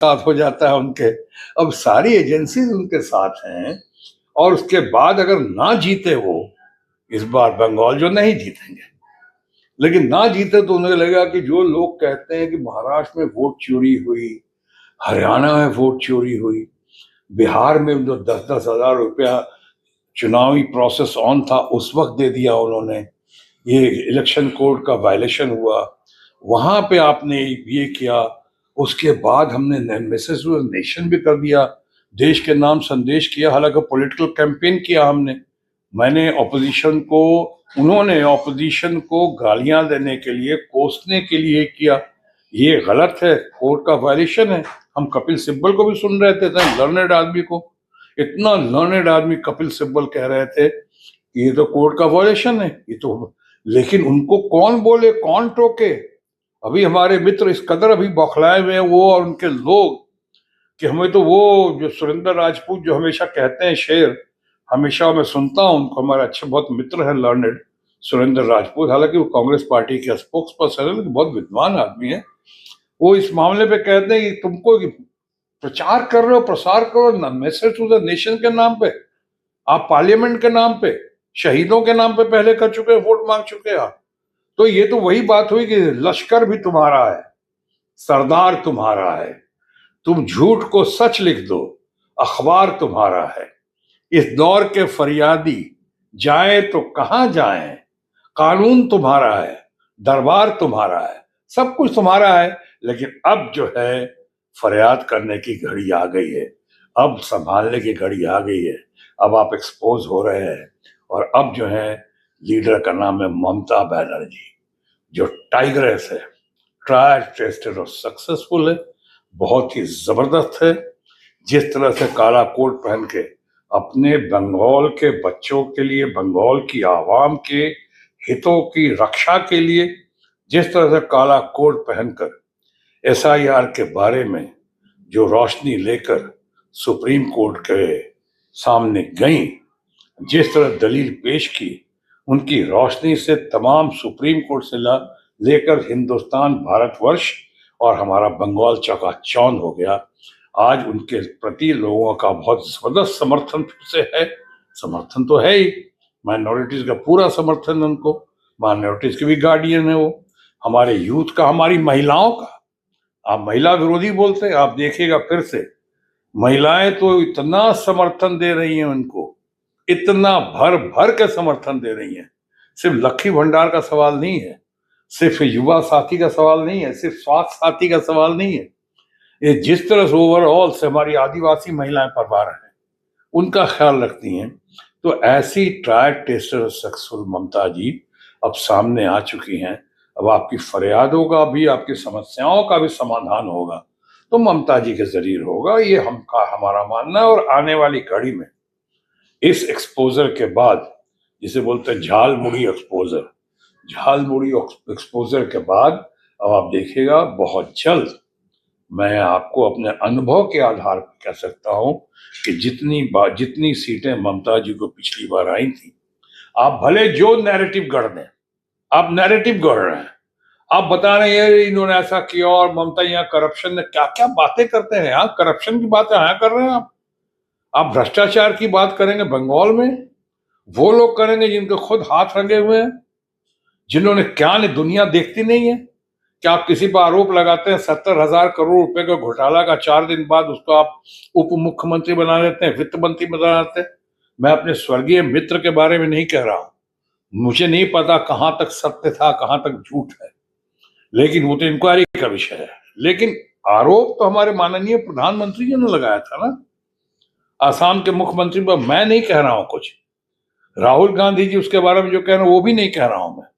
साथ हो जाता है उनके। अब सारी एजेंसीज उनके साथ हैं, और उसके बाद अगर ना जीते वो, इस बार बंगाल जो नहीं जीतेंगे, लेकिन ना जीते तो उन्हें लगेगा कि जो लोग कहते हैं कि महाराष्ट्र में वोट चोरी हुई, हरियाणा में वोट चोरी हुई, बिहार में जो 10-10 हजार रुपया चुनावी प्रोसेस ऑन था उस वक्त दे दिया उन्होंने, ये इलेक्शन कोड का वायलेशन हुआ, वहां पे आपने ये किया, उसके बाद हमने मैसेज नेशन भी कर दिया, देश के नाम संदेश किया, हालांकि पॉलिटिकल कैंपेन किया हमने। मैंने ऑपोजिशन को, उन्होंने ऑपोजिशन को गालियां देने के लिए, कोसने के लिए किया। ये गलत है, कोर्ट का वायलेशन है। हम कपिल सिब्बल को भी सुन रहे थे, लर्नेड आदमी को, इतना लर्नेड आदमी कपिल सिब्बल कह रहे थे कि ये तो कोर्ट का वायलेशन है, ये तो, लेकिन उनको कौन बोले, कौन टोके। अभी हमारे मित्र इस कदर अभी बौखलाए हुए हैं, वो और उनके लोग, कि हमें तो वो जो सुरेंद्र राजपूत जो हमेशा कहते हैं शेर, हमेशा मैं सुनता हूं उनको, हमारे अच्छे बहुत मित्र हैं लर्नेड सुरेंद्र राजपूत, हालांकि वो कांग्रेस पार्टी के स्पोक्स पर्सन है, बहुत विद्वान आदमी है। वो इस मामले पे कहते हैं कि तुमको प्रचार कर रहे हो, प्रसार करो मैसेज टू द नेशन के नाम पे, आप पार्लियामेंट के नाम पे, शहीदों के नाम पे पहले कर चुके, वोट मांग चुके आप। तो ये तो वही बात हुई कि लश्कर भी तुम्हारा है, सरदार तुम्हारा है, तुम झूठ को सच लिख दो, अखबार तुम्हारा है, इस दौर के फरियादी जाए तो कहां जाएं, कानून तुम्हारा है, दरबार तुम्हारा है, सब कुछ तुम्हारा है। लेकिन अब जो है फरियाद करने की घड़ी आ गई है, अब संभालने की घड़ी आ गई है, अब आप एक्सपोज हो रहे हैं। और अब जो है लीडर का नाम है ममता बनर्जी, जो टाइग्रेस है, ट्रायल टेस्टेड और सक्सेसफुल है, बहुत ही जबरदस्त है। जिस तरह से काला कोट पहन के अपने बंगाल के बच्चों के लिए, बंगाल की आवाम के हितों की रक्षा के लिए, जिस तरह से काला कोट पहनकर एसआईआर के बारे में जो रोशनी लेकर सुप्रीम कोर्ट के सामने गई, जिस तरह दलील पेश की, उनकी रोशनी से तमाम सुप्रीम कोर्ट से लेकर हिंदुस्तान, भारतवर्ष और हमारा बंगाल चकाचौंध हो गया। आज उनके प्रति लोगों का बहुत जबरदस्त समर्थन से है, समर्थन तो है ही, माइनॉरिटीज का पूरा समर्थन उनको, माइनॉरिटीज के भी गार्डियन है वो, हमारे यूथ का, हमारी महिलाओं का। आप महिला विरोधी बोलते हैं, आप देखिएगा फिर से महिलाएं तो इतना समर्थन दे रही हैं उनको, इतना भर भर के समर्थन दे रही हैं। सिर्फ लक्ष्मी भंडार का सवाल नहीं है, सिर्फ युवा साथी का सवाल नहीं है, सिर्फ स्वास्थ्य साथी का सवाल नहीं है, ये जिस तरह से ओवरऑल से हमारी आदिवासी महिलाएं परवार हैं, उनका ख्याल रखती हैं। तो ऐसी ट्रायल टेस्टर सक्सेसफुल ममता जी अब सामने आ चुकी हैं। अब आपकी फरियादों का भी, आपकी समस्याओं का भी समाधान होगा तो ममता जी के जरिए होगा, ये हमारा मानना है। और आने वाली घड़ी में इस एक्सपोजर के बाद, जिसे बोलते हैं झाल मुड़ी एक्सपोजर, झाल मुड़ी एक्सपोजर के बाद अब आप देखिएगा बहुत जल्द, मैं आपको अपने अनुभव के आधार पर कह सकता हूं कि जितनी सीटें ममता जी को पिछली बार आई थी, आप भले जो नैरेटिव गढ़ दें, आप नैरेटिव गढ़ रहे हैं, आप बता रहे हैं इन्होंने ऐसा किया और ममता यहाँ करप्शन ने, क्या क्या बातें करते हैं, यहाँ करप्शन की बातें यहाँ कर रहे हैं आप भ्रष्टाचार की बात करेंगे बंगाल में, वो लोग करेंगे जिनके खुद हाथ रंगे हुए हैं, जिन्होंने क्या ने दुनिया देखती नहीं है। क्या आप किसी पर आरोप लगाते हैं 70,000 करोड़ रुपए का घोटाला का, 4 दिन बाद उसको आप उप मुख्यमंत्री बना देते हैं, वित्त मंत्री बना देते हैं। मैं अपने स्वर्गीय मित्र के बारे में नहीं कह रहा हूं, मुझे नहीं पता कहां तक सत्य था, कहां तक झूठ है, लेकिन वो तो इंक्वायरी का विषय है। लेकिन आरोप तो हमारे माननीय प्रधानमंत्री जी ने लगाया था ना, आसाम के मुख्यमंत्री पर। मैं नहीं कह रहा हूं कुछ, राहुल गांधी जी उसके बारे में जो कह रहे हैं वो भी नहीं कह रहा हूं मैं,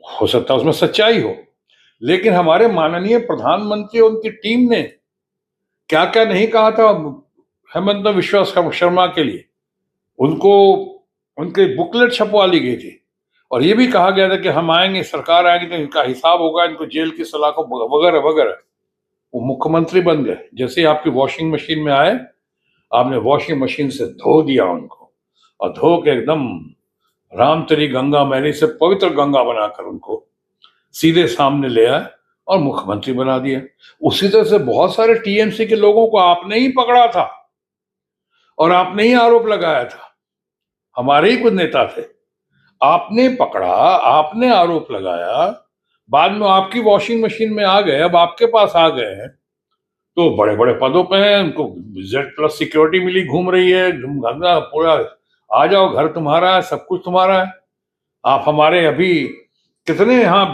हो सकता है उसमें सच्चाई हो, लेकिन हमारे माननीय प्रधानमंत्री और उनकी टीम ने क्या क्या नहीं कहा था हेमंत बिस्वा शर्मा के लिए। उनको उनके बुकलेट छपवा ली गई थी और ये भी कहा गया था कि हम आएंगे, सरकार आएगी तो इनका हिसाब होगा, इनको जेल की सलाखों वगैरह वगैरह। वो मुख्यमंत्री बन गए, जैसे ही आपकी वॉशिंग मशीन में आए, आपने वॉशिंग मशीन से धो दिया उनको, और धो के एकदम राम तेरी गंगा मैली से पवित्र गंगा बनाकर उनको सीधे सामने ले आए और मुख्यमंत्री बना दिया। उसी तरह से बहुत सारे टीएमसी के लोगों को आपने ही पकड़ा था और आपने ही आरोप लगाया था, हमारे ही कुछ नेता थे, आपने पकड़ा, आपने आरोप लगाया, बाद में आपकी वॉशिंग मशीन में आ गए, अब आपके पास आ गए हैं, तो बड़े बड़े पदों पे हैं, उनको Z+ सिक्योरिटी मिली, घूम रही है, पूरा आ जाओ, घर तुम्हारा है, सब कुछ तुम्हारा है। आप हमारे अभी कितने यहाँ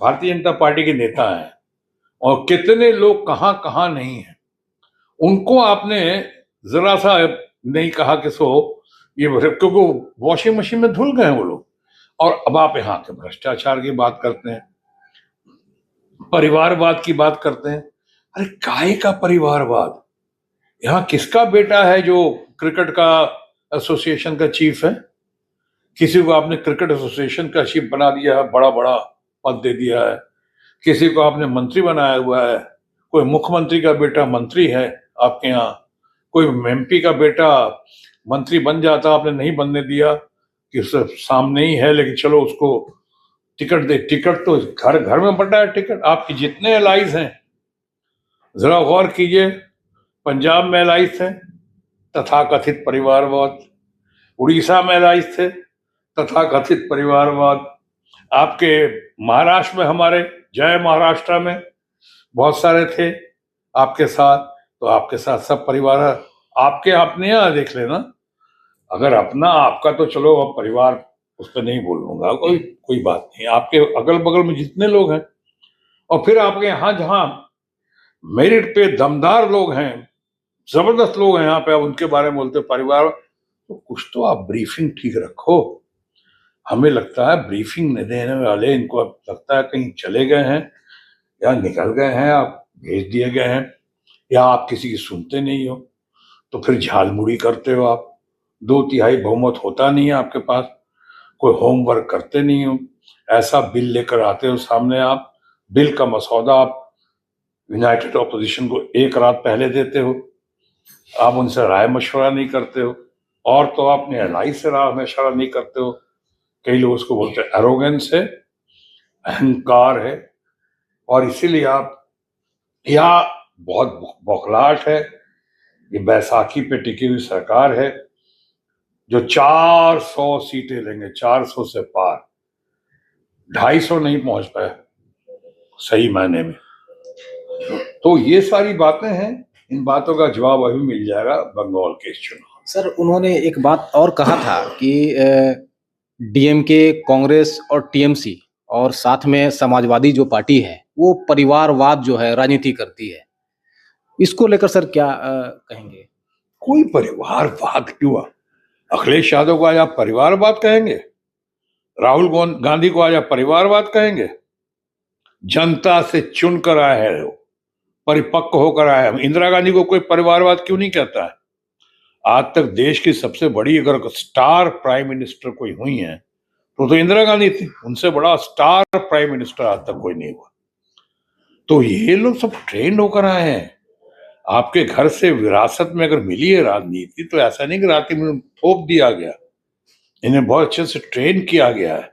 भारतीय जनता पार्टी के नेता हैं और कितने लोग कहाँ कहाँ नहीं हैं, उनको आपने जरा सा नहीं कहा कि सो ये, क्योंकि वॉशिंग मशीन में धुल गए वो लोग। और अब आप यहाँ के भ्रष्टाचार की बात करते हैं, परिवारवाद की बात करते हैं। अरे काहे का परिवारवाद? यहाँ किसका बेटा है जो क्रिकेट का एसोसिएशन का चीफ है? किसी को आपने क्रिकेट एसोसिएशन का चीफ बना दिया है, बड़ा बड़ा पद दे दिया है, किसी को आपने मंत्री बनाया हुआ है, कोई मुख्यमंत्री का बेटा मंत्री है आपके यहाँ, कोई एमपी का बेटा मंत्री बन जाता, आपने नहीं बनने दिया कि उससे सामने ही है, लेकिन चलो उसको टिकट दे। टिकट तो घर घर में बंटा है टिकट। आपके जितने एलाइज हैं, जरा गौर कीजिए, पंजाब में एलाइज थे तथाकथित परिवारवाद, उड़ीसा में एलाइज थे तथाकथित परिवारवाद, आपके महाराष्ट्र में, हमारे जय महाराष्ट्र में बहुत सारे थे आपके साथ, तो आपके साथ सब परिवार। आपके अपने यहाँ देख लेना, अगर अपना आपका तो चलो अब परिवार उस पर नहीं बोलूंगा, कोई बात नहीं, आपके अगल बगल में जितने लोग हैं, और फिर आपके यहाँ जहाँ मेरिट पे दमदार लोग हैं, जबरदस्त लोग हैं, यहाँ पे आप उनके बारे में बोलते हो परिवार, तो कुछ तो आप ब्रीफिंग ठीक रखो। हमें लगता है ब्रीफिंग नहीं देने वाले, इनको अब लगता है कहीं चले गए हैं या निकल गए हैं, आप भेज दिए गए हैं, या आप किसी की सुनते नहीं हो, तो फिर झालमुड़ी करते हो आप। 2/3 बहुमत होता नहीं है आपके पास, कोई होमवर्क करते नहीं हो, ऐसा बिल लेकर आते हो सामने आप, बिल का मसौदा आप यूनाइटेड ऑपोजिशन को एक रात पहले देते हो, आप उनसे राय मशवरा नहीं करते हो, और तो आपने एलआई से राय मशवरा नहीं करते हो। कई लोग उसको बोलते हैं एरोगेंस है, अहंकार है, और इसीलिए आप, या बहुत बौखलाहट है, ये बैसाखी पे टिकी हुई सरकार है जो 400 सीटें लेंगे, 400 से पार, 250 नहीं पहुंच पाए सही मायने में। तो ये सारी बातें हैं, इन बातों का जवाब अभी मिल जाएगा बंगाल के चुनाव। सर, उन्होंने एक बात और कहा था कि डीएमके, कांग्रेस और टीएमसी और साथ में समाजवादी जो पार्टी है वो परिवारवाद जो है राजनीति करती है, इसको लेकर सर क्या कहेंगे? कोई परिवारवाद क्यों? अखिलेश यादव को आज आप परिवारवाद कहेंगे? राहुल गांधी को आज आप परिवारवाद कहेंगे? जनता से चुनकर आए हैं, परिपक्व होकर आए हैं। इंदिरा गांधी को कोई परिवारवाद क्यों नहीं कहता है? आज तक देश की सबसे बड़ी अगर स्टार प्राइम मिनिस्टर कोई हुई है तो इंदिरा गांधी थी, उनसे बड़ा स्टार प्राइम मिनिस्टर आज तक कोई नहीं हुआ। तो ये लोग सब ट्रेन होकर आए हैं। आपके घर से विरासत में अगर मिली है राजनीति, तो ऐसा नहीं कि रात में थोप दिया गया, इन्हें बहुत अच्छे से ट्रेन किया गया है।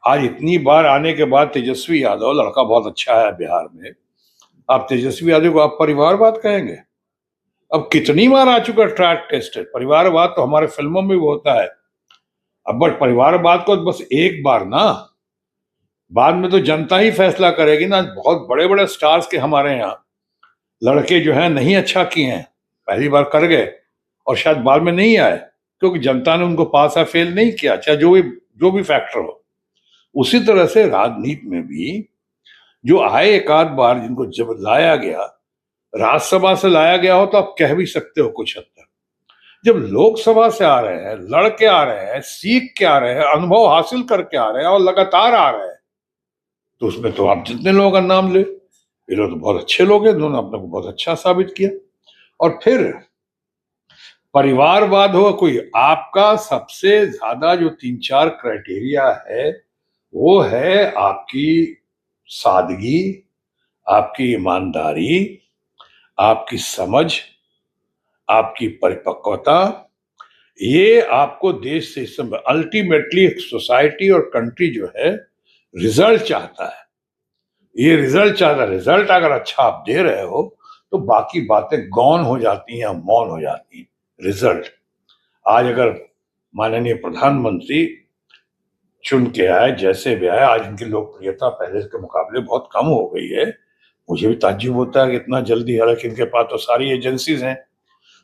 आज इतनी बार आने के बाद तेजस्वी यादव, लड़का बहुत अच्छा है बिहार में, आप तेजस्वी यादव को आप परिवारवाद कहेंगे? अब कितनी बार आ चुका ट्रैक टेस्ट है परिवारवाद, तो हमारे फिल्मों में भी होता है। अब बट परिवारवाद को बस एक बार ना, बाद में तो जनता ही फैसला करेगी ना। बहुत बड़े बड़े स्टार्स के हमारे यहाँ लड़के जो है नहीं अच्छा किए हैं, पहली बार कर गए और शायद बाद में नहीं आए, क्योंकि जनता ने उनको पास या फेल नहीं किया, चाहे जो भी फैक्टर हो। उसी तरह से राजनीति में भी जो आए एक आध बार, जिनको जब लाया गया, राज्यसभा से लाया गया हो तो आप कह भी सकते हो कुछ हद तक। जब लोकसभा से आ रहे हैं, लड़ के आ रहे हैं, सीख के आ रहे हैं, अनुभव हासिल करके आ रहे हैं और लगातार आ रहे हैं, तो उसमें तो आप जितने लोगों का नाम ले, ये लोग तो बहुत अच्छे लोग हैं, उन्होंने अपने को बहुत अच्छा साबित किया। और फिर परिवारवाद हो कोई, आपका सबसे ज्यादा जो 3-4 क्राइटेरिया है वो है आपकी सादगी, आपकी ईमानदारी, आपकी समझ, आपकी परिपक्वता। ये आपको देश से समय अल्टीमेटली सोसाइटी और कंट्री जो है रिजल्ट चाहता है। ये रिजल्ट चाहता, रिजल्ट अगर अच्छा आप दे रहे हो तो बाकी बातें गौन हो जाती हैं, मौन हो जाती हैं। रिजल्ट आज अगर माननीय प्रधानमंत्री चुन के आए, जैसे भी आए, आज इनकी लोकप्रियता पहले के मुकाबले बहुत कम हो गई है। मुझे भी ताज्जुब होता है कि इतना जल्दी, हालांकि इनके पास तो सारी एजेंसीज हैं,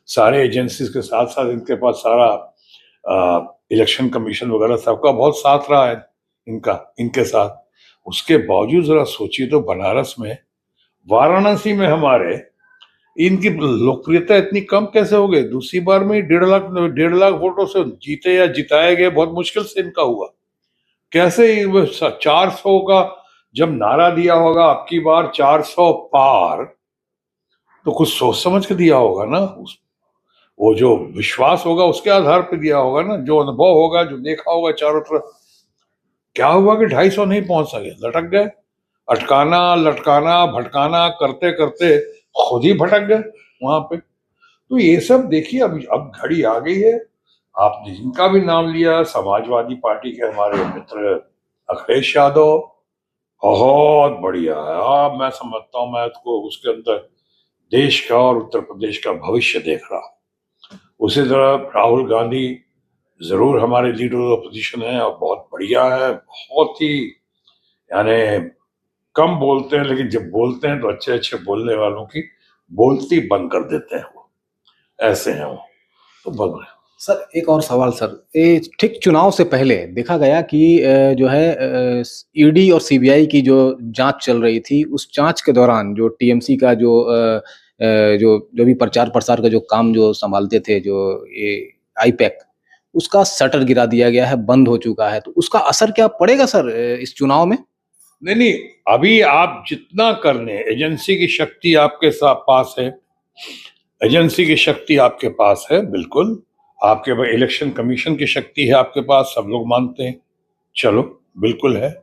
सारे एजेंसीज के साथ साथ इनके पास सारा इलेक्शन कमीशन वगैरह सबका बहुत साथ रहा है इनका, इनके साथ। उसके बावजूद जरा सोचिए तो बनारस में, वाराणसी में हमारे इनकी लोकप्रियता इतनी कम कैसे हो गई? दूसरी बार में 1.5 लाख वोटों से जीते या जिताए गए, बहुत मुश्किल से इनका हुआ। कैसे 400 का जब नारा दिया होगा, अब की बार 400 पार, तो कुछ सोच समझ के दिया होगा ना। वो जो विश्वास होगा उसके आधार पे दिया होगा ना, जो अनुभव होगा, जो देखा होगा चारों तरफ। क्या हुआ कि 250 नहीं पहुंच सके, लटक गए। अटकाना लटकाना भटकाना करते करते खुद ही भटक गए वहां पे। तो ये सब देखिए, अब घड़ी आ गई है। आपने जिनका भी नाम लिया, समाजवादी पार्टी के हमारे मित्र अखिलेश यादव, बहुत बढ़िया है। मैं समझता हूँ, मैं उसको उसके अंदर देश का और उत्तर प्रदेश का भविष्य देख रहा हूँ। उसी तरह राहुल गांधी जरूर हमारे लीडर अपोजिशन है और बहुत बढ़िया है, बहुत ही, यानी कम बोलते हैं, लेकिन जब बोलते हैं तो अच्छे अच्छे बोलने वालों की बोलती बंद कर देते हैं वो, ऐसे हैं वो। तो बहुत सर एक और सवाल सर, ये ठीक चुनाव से पहले देखा गया कि जो है ईडी और सीबीआई की जो जांच चल रही थी, उस जांच के दौरान जो टीएमसी का जो भी प्रचार प्रसार का जो काम जो संभालते थे, जो ये आईपैक, उसका शटर गिरा दिया गया है, बंद हो चुका है। तो उसका असर क्या पड़ेगा सर इस चुनाव में? नहीं नहीं, अभी आप जितना करने, एजेंसी की शक्ति आपके साथ पास है, एजेंसी की शक्ति आपके पास है, बिल्कुल। आपके पास इलेक्शन कमीशन की शक्ति है आपके पास, सब लोग मानते हैं, चलो बिल्कुल है।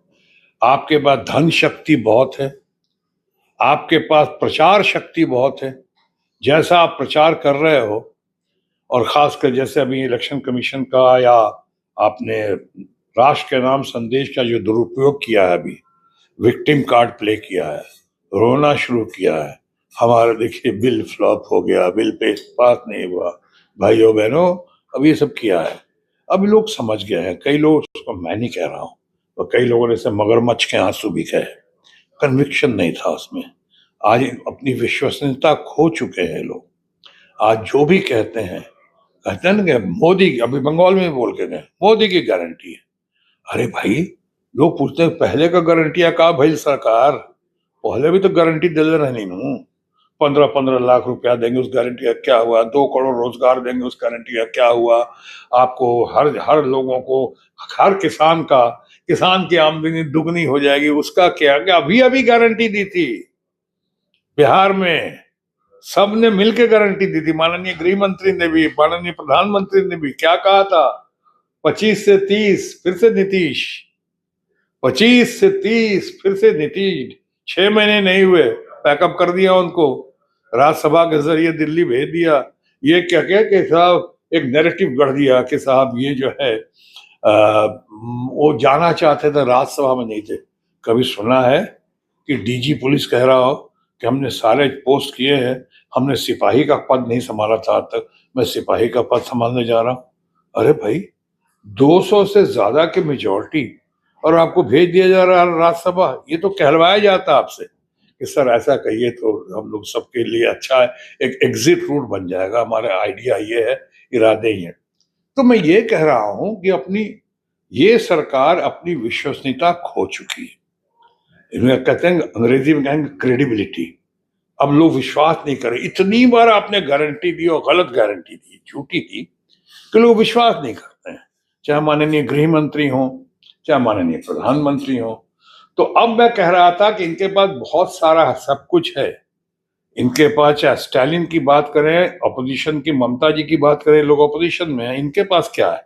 आपके पास धन शक्ति बहुत है, आपके पास प्रचार शक्ति बहुत है। जैसा आप प्रचार कर रहे हो, और खासकर जैसे अभी इलेक्शन कमीशन का, या आपने राष्ट्र के नाम संदेश का जो दुरुपयोग किया है, अभी विक्टिम कार्ड प्ले किया है, रोना शुरू किया है, हमारा देखिए बिल फ्लॉप हो गया, बिल पे पास नहीं हुआ, भाइयों बहनों, अब ये सब किया है। अब लोग समझ गए हैं, कई लोग, उसको मैं नहीं कह रहा हूँ, और कई लोगों ने से मगरमच्छ के आंसू भी कहे, कन्विक्शन नहीं था उसमें। आज अपनी विश्वसनीयता खो चुके हैं लोग। आज जो भी कहते हैं ना कि मोदी, अभी बंगाल में बोल के गए मोदी की गारंटी है। अरे भाई, लोग पूछते हैं पहले का गारंटी का भाई सरकार, पहले भी तो गारंटी दे रहे नहीं। 15-15 लाख रुपया देंगे, उस गारंटी का क्या हुआ? 2 करोड़ रोजगार देंगे, उस गारंटी का क्या हुआ? आपको हर हर लोगों को, हर किसान की आमदनी दुगनी हो जाएगी, उसका क्या? अभी अभी गारंटी दी थी बिहार में, सबने मिलकर गारंटी दी थी। माननीय गृह मंत्री ने भी, माननीय प्रधानमंत्री ने भी क्या कहा था? 25 से 30 फिर से नीतीश, 25 से 30 फिर से नीतीश। 6 महीने नहीं हुए, पैकअप कर दिया उनको, राज्यसभा के जरिए दिल्ली भेज दिया। ये क्या क्या कि साहब एक नैरेटिव गढ़ दिया कि साहब ये जो है वो जाना चाहते थे, राज्यसभा में नहीं थे। कभी सुना है कि डीजी पुलिस कह रहा हो कि हमने सारे पोस्ट किए हैं, हमने सिपाही का पद नहीं संभाला था आज तक, मैं सिपाही का पद संभालने जा रहा हूं? अरे भाई, 200 से ज्यादा की मेजोरिटी, और आपको भेज दिया जा रहा है राज्यसभा। ये तो कहलवाया जाता आपसे कि सर ऐसा कहिए तो हम लोग सबके लिए अच्छा है, एक एग्जिट रूट बन जाएगा। हमारा आइडिया ये है, इरादे ही है। तो मैं ये कह रहा हूं कि ये सरकार अपनी विश्वसनीयता खो चुकी है। इन्हें कहते हैं, अंग्रेजी में कहेंगे क्रेडिबिलिटी। अब लोग विश्वास नहीं करें। इतनी बार आपने गारंटी दी और गलत गारंटी दी, झूठी थी, कि लोग विश्वास नहीं करते हैं, चाहे माननीय गृह मंत्री हो, चाहे माननीय प्रधानमंत्री हो। तो अब मैं कह रहा था कि इनके पास बहुत सारा सब कुछ है। इनके पास, चाहे स्टालिन की बात करें, अपोजिशन की ममता जी की बात करें, लोग अपोजिशन में है, इनके पास क्या है?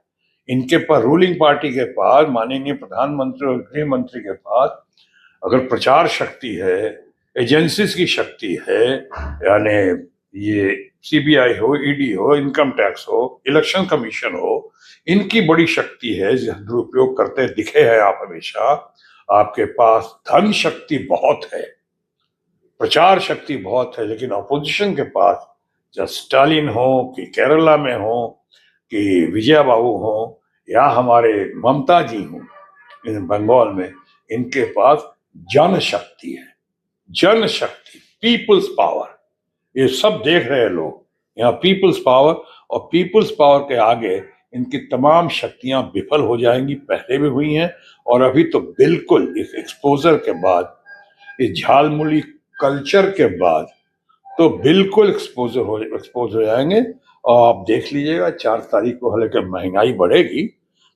इनके पास रूलिंग पार्टी के पास, माननीय प्रधानमंत्री और गृह मंत्री के पास अगर प्रचार शक्ति है, एजेंसीज की शक्ति है, यानी ये सीबीआई हो, ईडी हो, इनकम टैक्स हो, इलेक्शन कमीशन हो, इनकी बड़ी शक्ति है, दुरुपयोग करते दिखे हैं आप हमेशा। आपके पास धन शक्ति बहुत है, प्रचार शक्ति बहुत है, लेकिन अपोजिशन के पास चाहे स्टालिन हो कि केरला में हो कि विजय बाबू हो या हमारे ममता जी हो इन बंगाल में, इनके पास जनशक्ति है, जनशक्ति, पीपुल्स पावर। ये सब देख रहे हैं लोग यहाँ पीपुल्स पावर, और पीपुल्स पावर के आगे इनकी तमाम शक्तियां विफल हो जाएंगी, पहले भी हुई हैं और अभी तो बिल्कुल इस एक्सपोजर के बाद, इस झालमुली कल्चर के बाद तो बिल्कुल एक्सपोज हो जाएंगे। और आप देख लीजिएगा 4 तारीख को हालांकि महंगाई बढ़ेगी,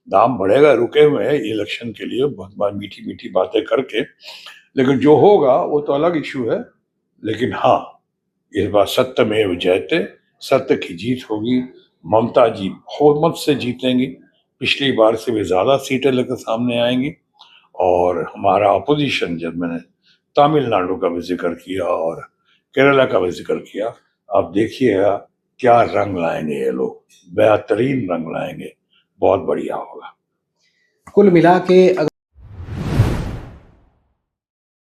दाम बढ़ेगा, रुके हुए हैं इलेक्शन के लिए बहुत बार मीठी मीठी बातें करके, लेकिन जो होगा वो तो अलग इशू है। लेकिन हाँ, इस बार सत्यमेव जयते, सत्य की जीत होगी। ममता जी बहुमत से जीतेंगी, पिछली बार से भी ज्यादा सीटें लेकर सामने आएंगी। और हमारा अपोजिशन, जब मैंने तमिलनाडु का भी जिक्र किया और केरला का भी जिक्र किया, आप देखिएगा क्या रंग लाएंगे ये लोग, बेहतरीन रंग लाएंगे, बहुत बढ़िया होगा। कुल मिला के अगर